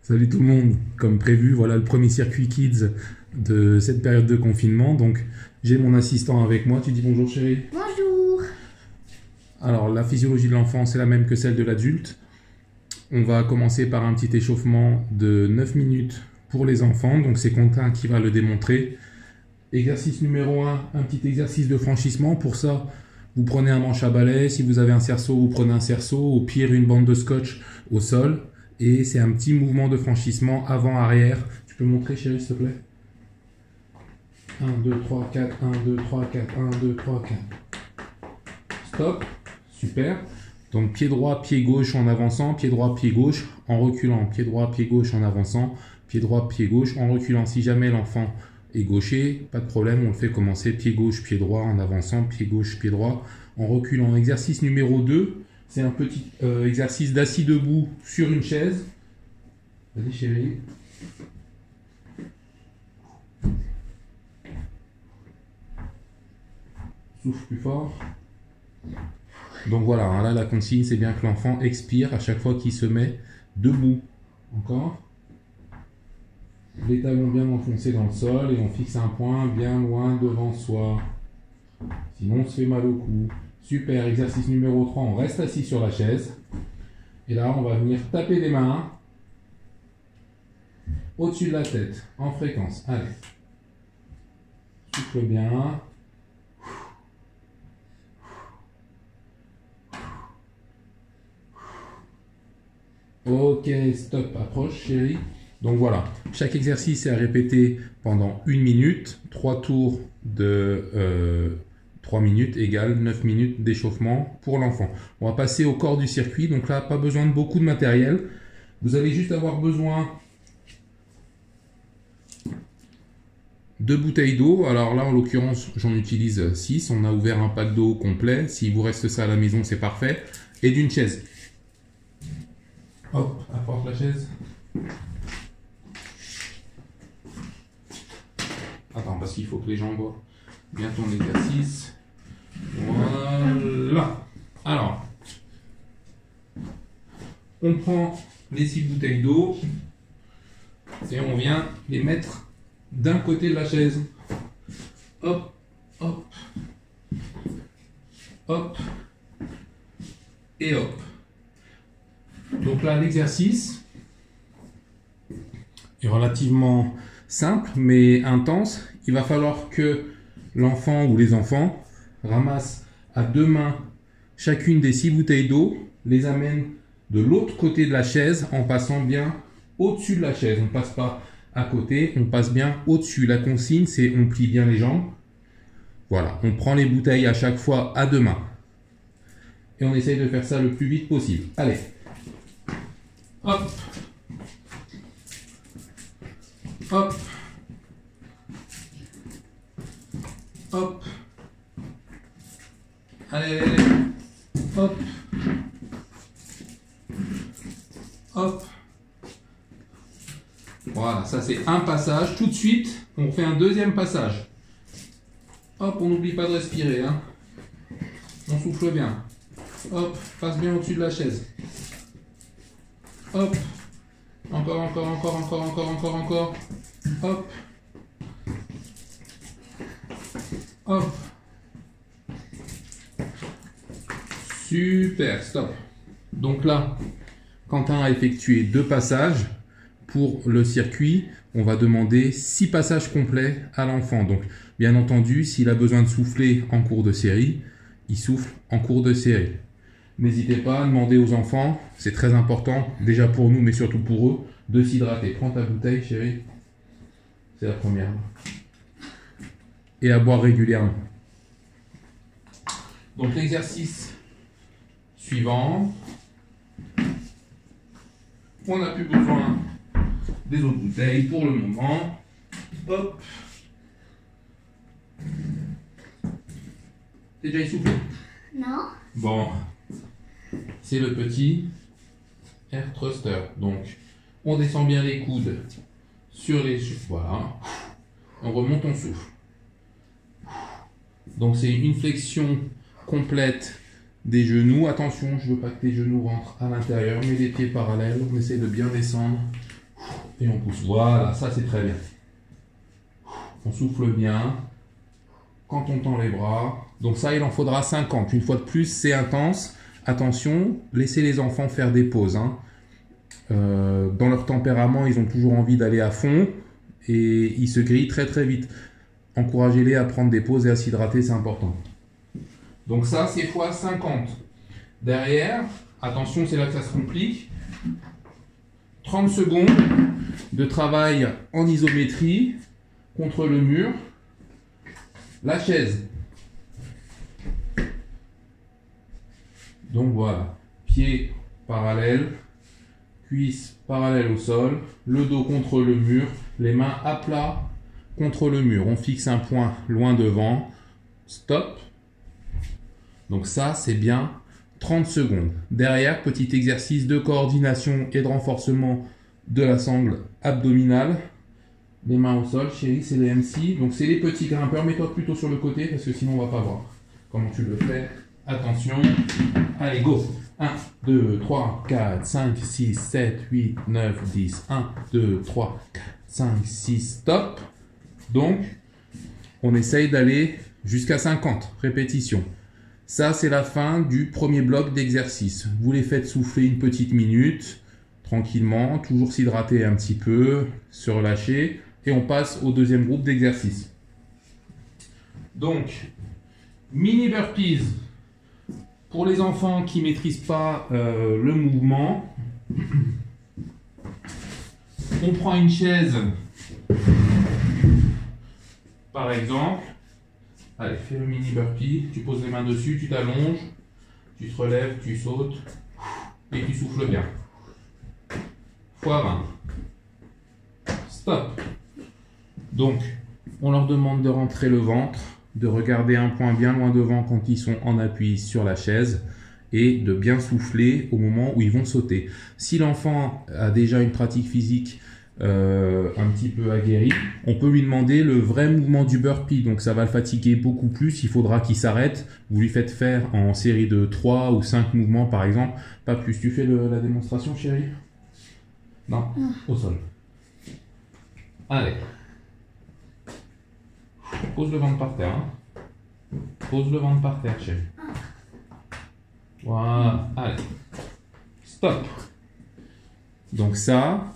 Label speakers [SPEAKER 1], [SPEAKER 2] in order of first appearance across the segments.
[SPEAKER 1] Salut tout le monde, comme prévu, voilà le premier circuit Kids de cette période de confinement. Donc j'ai mon assistant avec moi, tu dis bonjour chérie.
[SPEAKER 2] Bonjour.
[SPEAKER 1] Alors la physiologie de l'enfant c'est la même que celle de l'adulte. On va commencer par un petit échauffement de 9 minutes pour les enfants, donc c'est Quentin qui va le démontrer. Exercice numéro 1, un petit exercice de franchissement. Pour ça, vous prenez un manche à balai, si vous avez un cerceau, vous prenez un cerceau, au pire une bande de scotch au sol. Et c'est un petit mouvement de franchissement avant-arrière. Tu peux montrer chérie s'il te plaît? 1, 2, 3, 4, 1, 2, 3, 4, 1, 2, 3, 4. Stop, super. Donc pied droit, pied gauche en avançant, pied droit, pied gauche en reculant, pied droit, pied gauche en avançant, pied droit, pied gauche en reculant. Si jamais l'enfant est gaucher, pas de problème, on le fait commencer pied gauche, pied droit en avançant, pied gauche, pied droit en reculant. Exercice numéro 2, c'est un petit exercice d'assis debout sur une chaise. Vas-y chérie. Souffle plus fort. Donc voilà, hein, là la consigne c'est bien que l'enfant expire à chaque fois qu'il se met debout. Encore. Les talons bien enfoncés dans le sol et on fixe un point bien loin devant soi. Sinon on se fait mal au cou. Super, exercice numéro 3, on reste assis sur la chaise. Et là on va venir taper les mains au-dessus de la tête, en fréquence. Allez. Souffle bien. Ok, stop, approche chérie. Donc voilà, chaque exercice est à répéter pendant 1 minute, 3 tours de 3 minutes égale 9 minutes d'échauffement pour l'enfant. On va passer au corps du circuit, donc là pas besoin de beaucoup de matériel. Vous allez juste avoir besoin de bouteilles d'eau. Alors là en l'occurrence j'en utilise 6, on a ouvert un pack d'eau complet. S'il vous reste ça à la maison c'est parfait. Et d'une chaise. Hop, apporte la chaise. Attends, parce qu'il faut que les gens voient bien ton exercice. Voilà. Alors, on prend les 6 bouteilles d'eau et on vient les mettre d'un côté de la chaise. Hop, hop, hop et hop. Donc là, l'exercice est relativement simple mais intense. Il va falloir que l'enfant ou les enfants ramassent à 2 mains chacune des 6 bouteilles d'eau, les amènent de l'autre côté de la chaise en passant bien au-dessus de la chaise. On ne passe pas à côté, on passe bien au-dessus. La consigne, c'est on plie bien les jambes. Voilà, on prend les bouteilles à chaque fois à 2 mains. Et on essaye de faire ça le plus vite possible. Allez. Hop. Hop. Hop. Allez, allez, allez. Hop. Hop. Voilà, ça c'est un passage. Tout de suite, on fait un deuxième passage. Hop, on n'oublie pas de respirer. Hein. On souffle bien. Hop, passe bien au-dessus de la chaise. Hop. Encore, encore, encore, encore, encore, encore, encore. Hop. Hop. Super, stop. Donc là, Quentin a effectué 2 passages. Pour le circuit, on va demander 6 passages complets à l'enfant. Donc, bien entendu, s'il a besoin de souffler en cours de série, il souffle en cours de série. N'hésitez pas à demander aux enfants, c'est très important, déjà pour nous, mais surtout pour eux, de s'hydrater. Prends ta bouteille, chérie. C'est la première. Et à boire régulièrement. Donc l'exercice suivant, on n'a plus besoin des autres bouteilles pour le moment. Hop. T'es déjà essoufflé?
[SPEAKER 2] Non.
[SPEAKER 1] Bon. C'est le petit air thruster. Donc, on descend bien les coudes sur les... Voilà. On remonte, on souffle. Donc, c'est une flexion complète des genoux. Attention, je veux pas que tes genoux rentrent à l'intérieur. Mets les pieds parallèles. On essaie de bien descendre. et on pousse. Voilà, ça c'est très bien. On souffle bien. Quand on tend les bras. Donc ça, il en faudra 50. Une fois de plus, c'est intense. Attention, laissez les enfants faire des pauses. Hein. Dans leur tempérament, ils ont toujours envie d'aller à fond et ils se grillent très très vite. Encouragez-les à prendre des pauses et à s'hydrater, c'est important. Donc ça, c'est fois 50. Derrière, attention, c'est là que ça se complique. 30 secondes de travail en isométrie contre le mur. La chaise. Donc voilà, pieds parallèles, cuisses parallèles au sol, le dos contre le mur, les mains à plat contre le mur. On fixe un point loin devant. Stop. Donc ça, c'est bien 30 secondes. Derrière, petit exercice de coordination et de renforcement de la sangle abdominale. Les mains au sol, chérie, c'est les MC. Donc c'est les petits grimpeurs. Mets-toi plutôt sur le côté parce que sinon on va pas voir comment tu le fais. Attention. Allez, go. 1, 2, 3, 4, 5, 6, 7, 8, 9, 10. 1, 2, 3, 4, 5, 6. Stop. Donc, on essaye d'aller jusqu'à 50 répétitions. Ça, c'est la fin du premier bloc d'exercice. Vous les faites souffler une petite minute, tranquillement, toujours s'hydrater un petit peu, se relâcher, et on passe au deuxième groupe d'exercices. Donc, mini burpees. Pour les enfants qui ne maîtrisent pas le mouvement, on prend une chaise, par exemple. Allez, fais le mini burpee, tu poses les mains dessus, tu t'allonges, tu te relèves, tu sautes et tu souffles bien. Fois 20. Stop. Donc, on leur demande de rentrer le ventre, de regarder un point bien loin devant quand ils sont en appui sur la chaise et de bien souffler au moment où ils vont sauter. Si l'enfant a déjà une pratique physique un petit peu aguerrie, on peut lui demander le vrai mouvement du burpee, donc ça va le fatiguer beaucoup plus, il faudra qu'il s'arrête. Vous lui faites faire en série de 3 ou 5 mouvements par exemple, pas plus. Tu fais la démonstration, chérie? Non, au sol. Allez. Pose le ventre par terre. Hein. Pose le ventre par terre, chérie. Voilà. Allez. Stop. Donc ça,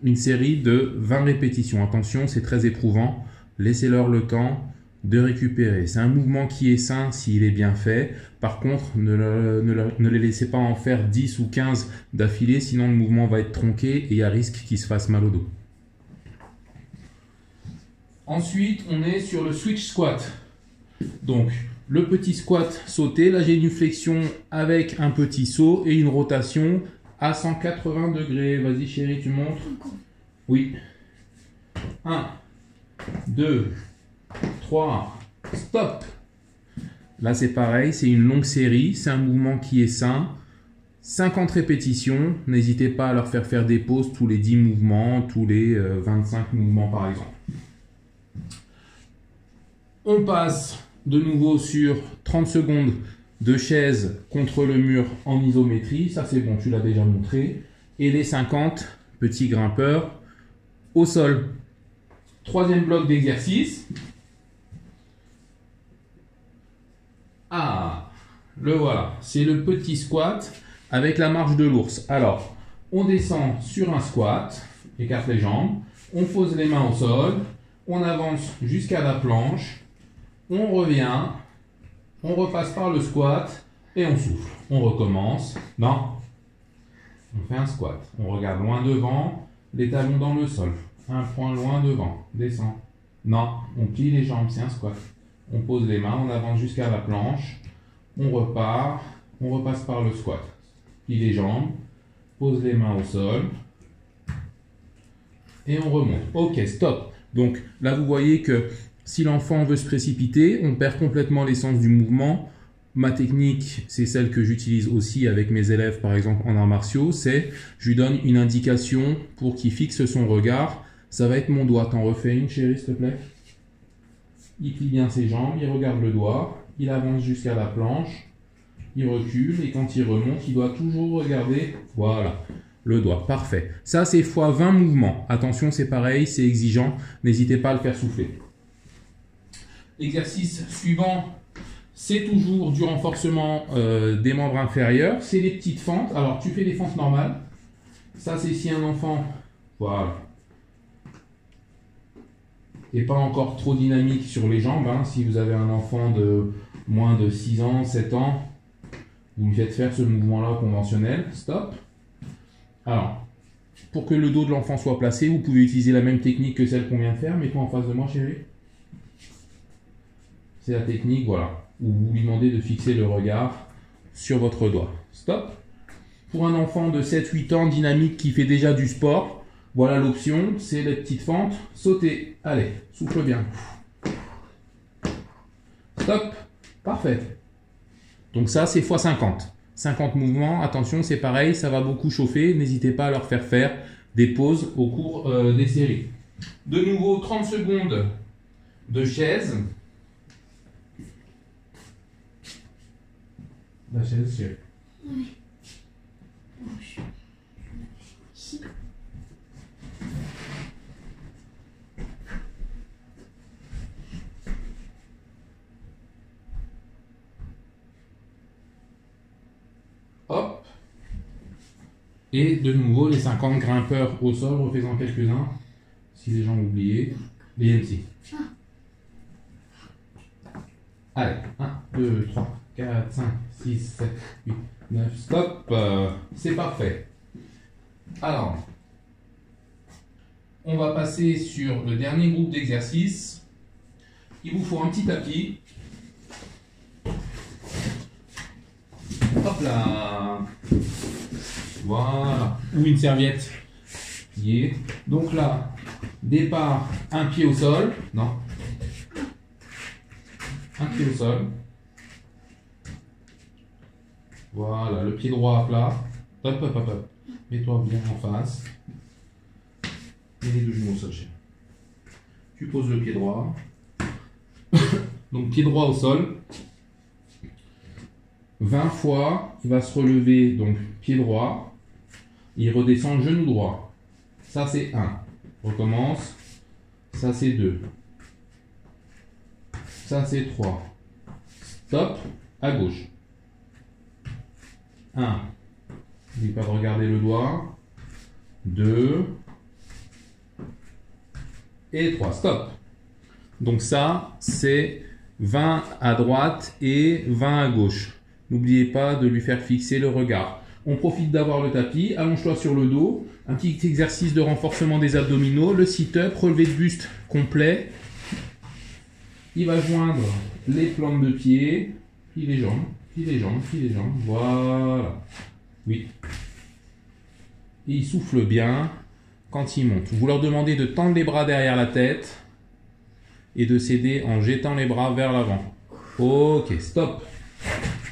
[SPEAKER 1] une série de 20 répétitions. Attention, c'est très éprouvant. Laissez-leur le temps de récupérer. C'est un mouvement qui est sain s'il est bien fait. Par contre, ne les laissez pas en faire 10 ou 15 d'affilée, sinon le mouvement va être tronqué et il y a risque qu'il se fasse mal au dos. Ensuite, on est sur le switch squat. Donc, le petit squat sauté. Là, j'ai une flexion avec un petit saut et une rotation à 180 degrés. Vas-y, chérie, tu montres? Oui. 1, 2, 3, stop. Là, c'est pareil, c'est une longue série. C'est un mouvement qui est sain. 50 répétitions. N'hésitez pas à leur faire des pauses tous les 10 mouvements, tous les 25 mouvements, par exemple. On passe de nouveau sur 30 secondes de chaise contre le mur en isométrie. Ça, c'est bon, tu l'as déjà montré. Et les 50 petits grimpeurs au sol. Troisième bloc d'exercice. Ah, le voilà. C'est le petit squat avec la marche de l'ours. Alors, on descend sur un squat, écarte les jambes, on pose les mains au sol, on avance jusqu'à la planche. On revient, on repasse par le squat et on souffle. On recommence. Non. On fait un squat. On regarde loin devant, les talons dans le sol. Un point loin devant. Descend. Non. On plie les jambes, c'est un squat. On pose les mains, on avance jusqu'à la planche. On repart. On repasse par le squat. Plie les jambes. Pose les mains au sol. Et on remonte. Ok, stop. Donc là, vous voyez que si l'enfant veut se précipiter, on perd complètement l'essence du mouvement. Ma technique, c'est celle que j'utilise aussi avec mes élèves, par exemple en arts martiaux, c'est je lui donne une indication pour qu'il fixe son regard. Ça va être mon doigt. T'en refais une, chérie, s'il te plaît? Il plie bien ses jambes, il regarde le doigt, il avance jusqu'à la planche, il recule et quand il remonte, il doit toujours regarder. Voilà. le doigt. Parfait. Ça, c'est fois 20 mouvements. Attention, c'est pareil, c'est exigeant. N'hésitez pas à le faire souffler. Exercice suivant, c'est toujours du renforcement des membres inférieurs. C'est les petites fentes. Alors, tu fais des fentes normales. Ça, c'est si un enfant, voilà, n'est pas encore trop dynamique sur les jambes. Hein. Si vous avez un enfant de moins de 6 ans, 7 ans, vous lui faites faire ce mouvement-là conventionnel. Stop. Alors, pour que le dos de l'enfant soit placé, vous pouvez utiliser la même technique que celle qu'on vient de faire. Mets-toi en face de moi, chérie. C'est la technique, voilà, où vous lui demandez de fixer le regard sur votre doigt. Stop. Pour un enfant de 7-8 ans dynamique qui fait déjà du sport, voilà l'option, c'est les petites fentes. Sautez. Allez, souffle bien. Stop. Parfait. Donc ça, c'est x 50. 50 mouvements. Attention, c'est pareil, ça va beaucoup chauffer. N'hésitez pas à leur faire des pauses au cours des séries. De nouveau, 30 secondes de chaise. La chaise, chérie.
[SPEAKER 2] Oui.
[SPEAKER 1] Hop. Et de nouveau, les 50 grimpeurs au sol, refaisant quelques-uns, si les gens ont oublié. Les MC. Allez, 1, 2, 3, 4, 5, 6, 7, 8, 9, stop. C'est parfait. Alors, on va passer sur le dernier groupe d'exercices. Il vous faut un petit tapis. Hop là. Voilà. Ou une serviette. Donc là, départ, un pied au sol. Non. Un pied au sol. Voilà, le pied droit à plat. Hop, hop, hop, hop. Mets-toi bien en face. Et les deux genoux au sol. Tu poses le pied droit. Donc pied droit au sol. 20 fois, il va se relever, donc pied droit. Il redescend genou droit. Ça c'est 1. Recommence. Ça c'est 2. Ça c'est 3. Stop. À gauche. 1. N'oublie pas de regarder le doigt. 2. Et 3. Stop. Donc ça, c'est 20 à droite et 20 à gauche. N'oubliez pas de lui faire fixer le regard. On profite d'avoir le tapis. Allonge-toi sur le dos. Un petit exercice de renforcement des abdominaux. Le sit-up, relevé de buste complet. Il va joindre les plantes de pied, puis les jambes, puis les jambes, puis les jambes. Voilà. Oui. Et il souffle bien quand il monte. Vous leur demandez de tendre les bras derrière la tête et de s'aider en jetant les bras vers l'avant. Ok, stop.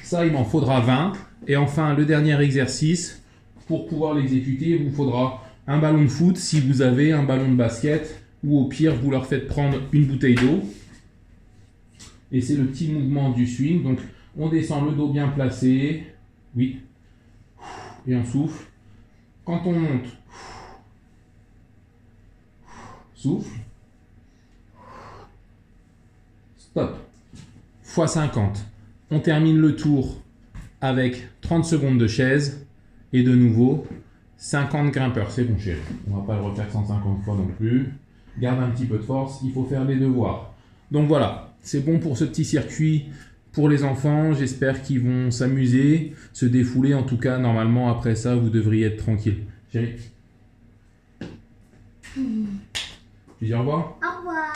[SPEAKER 1] Ça, il m'en faudra 20. Et enfin, le dernier exercice, pour pouvoir l'exécuter, il vous faudra un ballon de foot si vous avez un ballon de basket, ou au pire, vous leur faites prendre une bouteille d'eau. Et c'est le petit mouvement du swing. Donc, on descend le dos bien placé. Oui. Et on souffle. Quand on monte, souffle. Stop. X 50. On termine le tour avec 30 secondes de chaise. Et de nouveau, 50 grimpeurs. C'est bon, chérie. On ne va pas le refaire 150 fois non plus. Garde un petit peu de force. Il faut faire les devoirs. Donc voilà. C'est bon pour ce petit circuit pour les enfants. J'espère qu'ils vont s'amuser, se défouler. En tout cas, normalement, après ça, vous devriez être tranquille. Chérie, tu dis au revoir?
[SPEAKER 2] Au revoir.